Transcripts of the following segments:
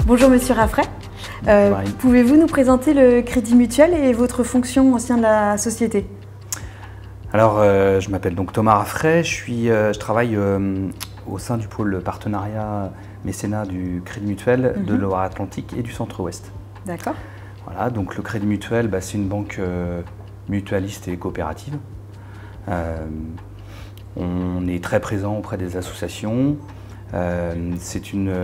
Bonjour Monsieur Raffray, pouvez-vous nous présenter le Crédit Mutuel et votre fonction au sein de la société? Alors, je m'appelle donc Thomas Raffray, je travaille au sein du pôle partenariat mécénat du Crédit Mutuel de Loire-Atlantique et du Centre-Ouest. D'accord. Voilà, donc le Crédit Mutuel, c'est une banque mutualiste et coopérative. On est très présent auprès des associations. C'est une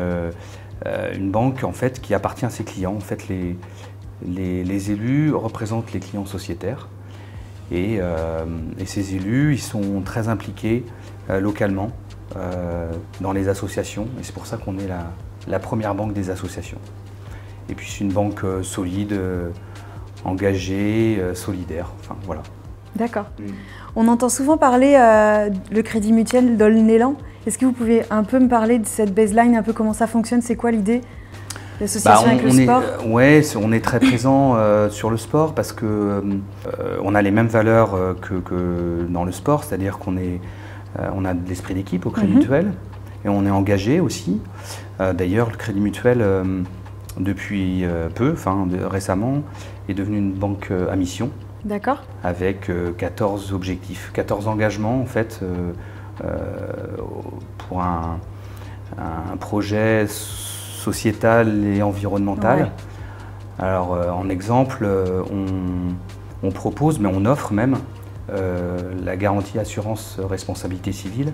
banque en fait qui appartient à ses clients. En fait, les élus représentent les clients sociétaires et ces élus, ils sont très impliqués localement dans les associations et c'est pour ça qu'on est la première banque des associations. Et puis c'est une banque solide, engagée, solidaire. Enfin voilà. D'accord. On entend souvent parler le Crédit Mutuel donne l'élan. Est-ce que vous pouvez un peu me parler de cette baseline, un peu comment ça fonctionne? C'est quoi l'idée? L'association avec le sport? Ouais, on est très présent sur le sport parce que on a les mêmes valeurs que dans le sport, c'est-à-dire qu'on a de l'esprit d'équipe au Crédit Mutuel et on est engagé aussi. D'ailleurs, le Crédit Mutuel, depuis récemment, est devenu une banque à mission. D'accord. Avec 14 objectifs, 14 engagements en fait pour un projet sociétal et environnemental. Ouais. Alors en exemple, on propose, mais on offre même la garantie assurance responsabilité civile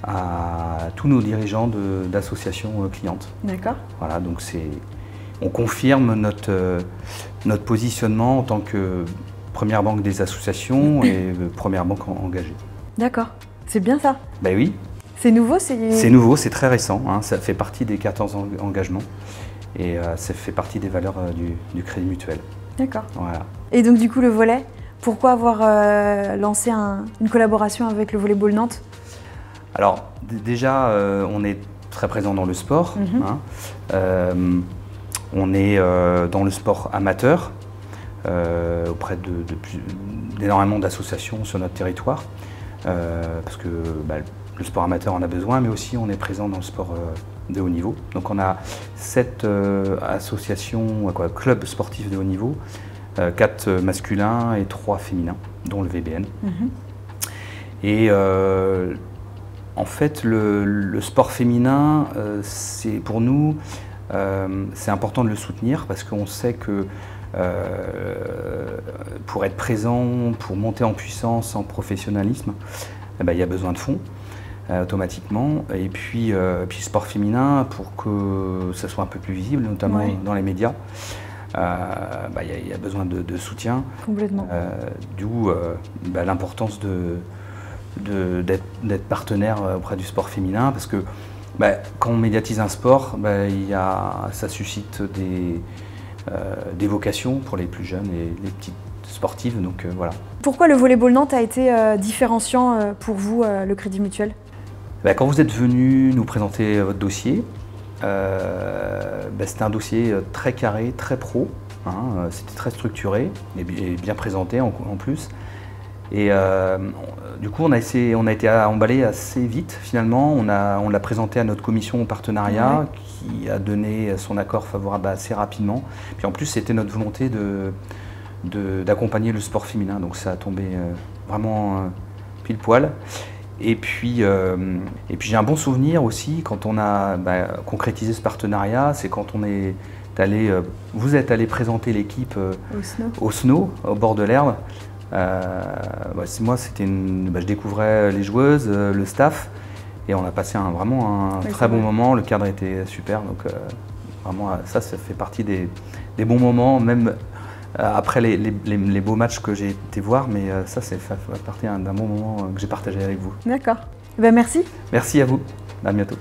à tous nos dirigeants d'associations clientes. D'accord. Voilà, donc on confirme notre positionnement en tant que première banque des associations et première banque engagée. D'accord, c'est bien ça. Ben oui. C'est nouveau? C'est nouveau, c'est très récent, hein. Ça fait partie des 14 engagements et ça fait partie des valeurs du Crédit Mutuel. D'accord. Voilà. Et donc du coup le volley, pourquoi avoir lancé une collaboration avec le Volleyball Nantes? Alors déjà, on est très présent dans le sport. Hein. On est dans le sport amateur. Auprès d'énormément d'associations sur notre territoire, parce que le sport amateur en a besoin, mais aussi on est présent dans le sport de haut niveau. Donc on a 7 associations, clubs sportifs de haut niveau, 4 masculins et 3 féminins, dont le VBN. Et en fait, le sport féminin, c'est pour nous, c'est important de le soutenir parce qu'on sait que pour être présent, pour monter en puissance, en professionnalisme, il y a besoin de fonds automatiquement. Et puis le sport féminin, pour que ça soit un peu plus visible, notamment dans les médias, il y a besoin de soutien. Complètement. D'où l'importance d'être partenaire auprès du sport féminin, parce que quand on médiatise un sport, ça suscite des vocations pour les plus jeunes et les petites sportives, donc voilà. Pourquoi le Volleyball Nantes a été différenciant pour vous, le Crédit Mutuel? Quand vous êtes venu nous présenter votre dossier, c'était un dossier très carré, très pro, hein, c'était très structuré et bien présenté en plus. Et du coup, on a été emballé assez vite finalement. On l'a présenté à notre commission partenariat qui a donné son accord favorable assez rapidement. Puis en plus, c'était notre volonté d'accompagner le sport féminin, donc ça a tombé vraiment pile poil. Et puis j'ai un bon souvenir aussi quand on a concrétisé ce partenariat, c'est quand vous êtes allé présenter l'équipe au snow, au bord de l'herbe. Moi, je découvrais les joueuses, le staff, et on a passé vraiment un très bon moment. Le cadre était super, donc vraiment ça fait partie des bons moments, même après les beaux matchs que j'ai été voir, mais ça fait partie d'un bon moment que j'ai partagé avec vous. D'accord. Merci. Merci à vous. À bientôt.